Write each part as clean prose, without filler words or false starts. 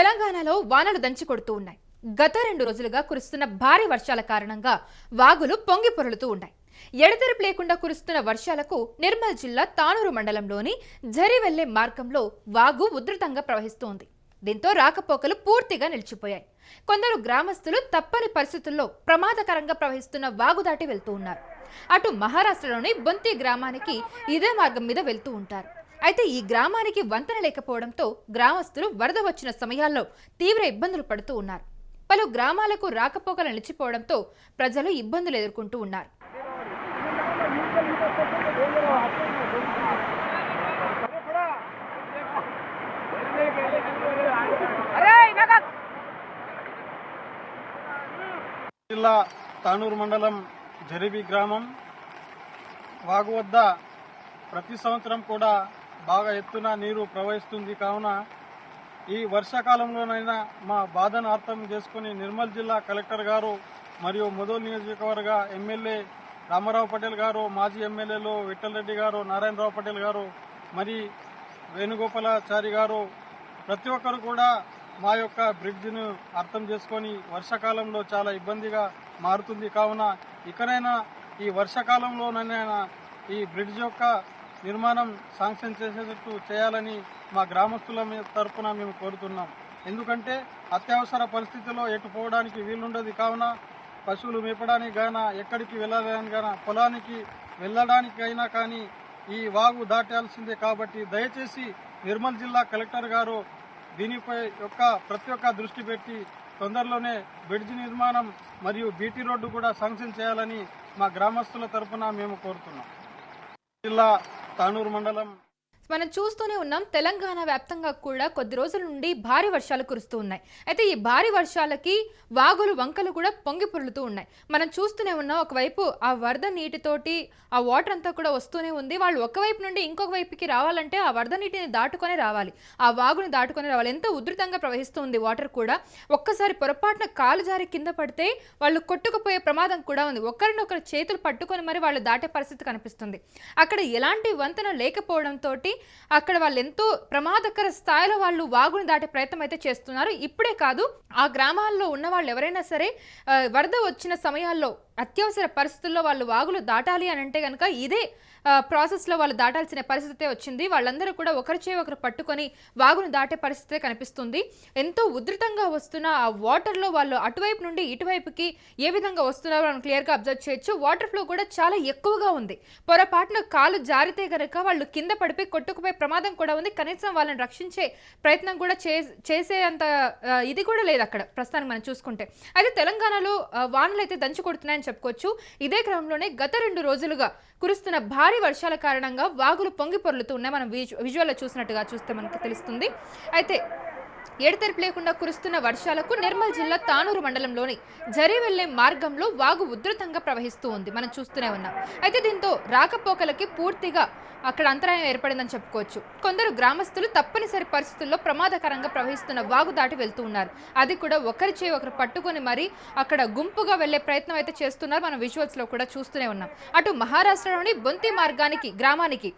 తెలంగాణలో వానలు దంచి కొడుతూ ఉన్నాయి. గత 2 రోజులుగా కురుస్తున్న భారీ వర్షాల కారణంగా వాగులు పొంగి పొరలుతూ ఉన్నాయి. ఎడతెరిపి లేకుండా కురుస్తున్న వర్షాలకు నిర్మల్ జిల్లా తానూరు మండలంలోని ఝరి వెళ్లే మార్గంలో వాగు ఉధృతంగా ప్రవహిస్తోంది. దీంతో రాకపోకలు పూర్తిగా నిలిచిపోయాయి. కొందరు గ్రామస్తులు తప్పని పరిస్థితుల్లో ప్రమాదకరంగా ప్రవహిస్తున్న వాగు దాటి వెళ్తూ ఉన్నారు. అటు మహారాష్ట్రలోని బొంతి గ్రామానికి ఇదే మార్గం మీద వెళ్తూ ఉంటారు. అయితే ఈ గ్రామానికి వంతెన లేకపోవడంతో గ్రామస్తులు వరద వచ్చిన సమయాల్లో తీవ్ర ఇబ్బందులు పడుతూ ఉన్నారు. పలు గ్రామాలకు రాకపోకలు నిలిచిపోవడంతో ప్రజలు ఇబ్బందులు ఎదుర్కొంటూ ఉన్నారు. జిల్లా తానూరు మండలం జరిబి గ్రామం వాగు వద్ద ప్రతి సంవత్సరం కూడా బాగా ఎత్తున నీరు ప్రవహిస్తుంది. కావున ఈ వర్షాకాలంలోనైనా మా బాధను అర్థం చేసుకుని నిర్మల్ జిల్లా కలెక్టర్ గారు మరియు ముదోల్ నియోజకవర్గ ఎమ్మెల్యే రామారావు పటేల్ గారు, మాజీ ఎమ్మెల్యేలు విఠల్ రెడ్డి గారు, నారాయణరావు పటేల్ గారు, మరి వేణుగోపాలాచారి గారు ప్రతి ఒక్కరు కూడా మా యొక్క బ్రిడ్జిను అర్థం చేసుకొని వర్షాకాలంలో చాలా ఇబ్బందిగా మారుతుంది. కావున ఇకనైనా ఈ వర్షాకాలంలోనైనా ఈ బ్రిడ్జ్ యొక్క నిర్మాణం శాంక్షన్ చేసేటట్టు చేయాలని మా గ్రామస్తుల తరఫున మేము కోరుతున్నాం. ఎందుకంటే అత్యవసర పరిస్థితుల్లో ఎటు పోవడానికి వీలుండదు. కావున పశువులు మేపడానికి గానా, ఎక్కడికి వెళ్ళడానికి గానా, పొలానికి వెళ్ళడానికైనా కానీ ఈ వాగు దాటాల్సిందే. కాబట్టి దయచేసి నిర్మల్ జిల్లా కలెక్టర్ గారు దీనిపై ప్రతి ఒక్క దృష్టి పెట్టి తొందరలోనే బ్రిడ్జ్ నిర్మాణం మరియు బీటీ రోడ్డు కూడా శాంక్షన్ చేయాలని మా గ్రామస్తుల తరఫున మేము కోరుతున్నాం. జిల్లా తానూరు మండలం మనం చూస్తూనే ఉన్నాం. తెలంగాణ వ్యాప్తంగా కూడా కొద్ది రోజుల నుండి భారీ వర్షాలు కురుస్తూ ఉన్నాయి. అయితే ఈ భారీ వర్షాలకి వాగులు వంకలు కూడా పొంగి పొర్లుతూ ఉన్నాయి. మనం చూస్తూనే ఉన్నాం. ఒకవైపు ఆ వరద నీటితోటి ఆ వాటర్ అంతా కూడా వస్తూనే ఉంది. వాళ్ళు ఒకవైపు నుండి ఇంకొక వైపుకి రావాలంటే ఆ వరద నీటిని దాటుకొని రావాలి, ఆ వాగుని దాటుకొని రావాలి. ఎంతో ఉధృతంగా ప్రవహిస్తుంది వాటర్ కూడా. ఒక్కసారి పొరపాటున కాలు జారి కింద పడితే వాళ్ళు కొట్టుకుపోయే ప్రమాదం కూడా ఉంది. ఒకరినొకరు చేతులు పట్టుకొని మరి వాళ్ళు దాటే పరిస్థితి కనిపిస్తుంది. అక్కడ ఎలాంటి వంతెన లేకపోవడంతో అక్కడ వాళ్ళు ఎంతో ప్రమాదకర స్థాయిలో వాళ్ళు వాగుని దాటే ప్రయత్నం అయితే చేస్తున్నారు. ఇప్పుడే కాదు, ఆ గ్రామాల్లో ఉన్న వాళ్ళు ఎవరైనా సరే వరద వచ్చిన సమయాల్లో అత్యవసర పరిస్థితుల్లో వాళ్ళు వాగులు దాటాలి అని అంటే కనుక ఇదే ప్రాసెస్లో వాళ్ళు దాటాల్సిన పరిస్థితే వచ్చింది. వాళ్ళందరూ కూడా ఒకరిచే ఒకరు పట్టుకొని వాగును దాటే పరిస్థితే కనిపిస్తుంది. ఎంతో ఉధృతంగా వస్తున్న ఆ వాటర్లో వాళ్ళు అటువైపు నుండి ఇటువైపుకి ఏ విధంగా వస్తున్నారో మనం క్లియర్గా అబ్జర్వ్ చేయొచ్చు. వాటర్ ఫ్లో కూడా చాలా ఎక్కువగా ఉంది. పొరపాటున కాలు జారితే కనుక వాళ్ళు కింద పడిపోయి కొట్టుకుపోయే ప్రమాదం కూడా ఉంది. కనీసం వాళ్ళని రక్షించే ప్రయత్నం కూడా చేసే అంత ఇది కూడా లేదు అక్కడ ప్రస్తుతానికి మనం చూసుకుంటే. అయితే తెలంగాణలో వానలు అయితే దంచి కొడుతున్నాయని చెప్పుకోవచ్చు. ఇదే క్రమంలోనే గత 2 రోజులుగా కురుస్తున్న భారీ వర్షాల కారణంగా వాగులు పొంగి పొర్లుతూ ఉన్నాయి. మనం విజువల్లో చూస్తే మనకు తెలుస్తుంది. అయితే ఎడతెరిపి లేకుండా కురుస్తున్న వర్షాలకు నిర్మల్ జిల్లా తానూరు మండలంలోని ఝరి వెళ్లే మార్గంలో వాగు ఉధృతంగా ప్రవహిస్తూ ఉంది. మనం చూస్తూనే ఉన్నాం. అయితే దీంతో రాకపోకలకి పూర్తిగా అక్కడ అంతరాయం ఏర్పడిందని చెప్పుకోవచ్చు. కొందరు గ్రామస్తులు తప్పనిసరి పరిస్థితుల్లో ప్రమాదకరంగా ప్రవహిస్తున్న వాగు దాటి వెళ్తూ ఉన్నారు. అది కూడా ఒకరిచే ఒకరు పట్టుకొని మరి అక్కడ గుంపుగా వెళ్లే ప్రయత్నం అయితే చేస్తున్నారు. మనం విజువల్స్ లో కూడా చూస్తూనే ఉన్నాం. అటు మహారాష్ట్రలోని బొంతి గ్రామానికి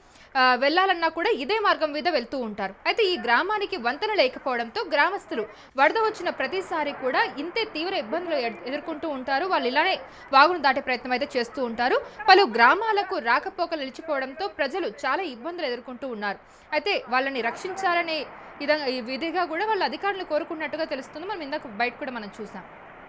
వెళ్లాలన్నా కూడా ఇదే మార్గం మీద వెళ్తూ ఉంటారు. అయితే ఈ గ్రామానికి వంతెన లేకపోవడంతో గ్రామస్తులు వరద వచ్చిన ప్రతిసారి కూడా ఇంతే తీవ్ర ఇబ్బందులు ఎదుర్కొంటూ ఉంటారు. వాళ్ళు ఇలానే వాగును దాటే ప్రయత్నం అయితే చేస్తూ ఉంటారు. పలు గ్రామాలకు రాకపోకలు నిలిచిపోవడంతో ప్రజలు చాలా ఇబ్బందులు ఎదుర్కొంటూ ఉన్నారు. అయితే వాళ్ళని రక్షించాలనే విధిగా కూడా వాళ్ళ అధికారులు కోరుకున్నట్టుగా తెలుస్తుంది. మనం ఇందాక బయట కూడా మనం చూసాం.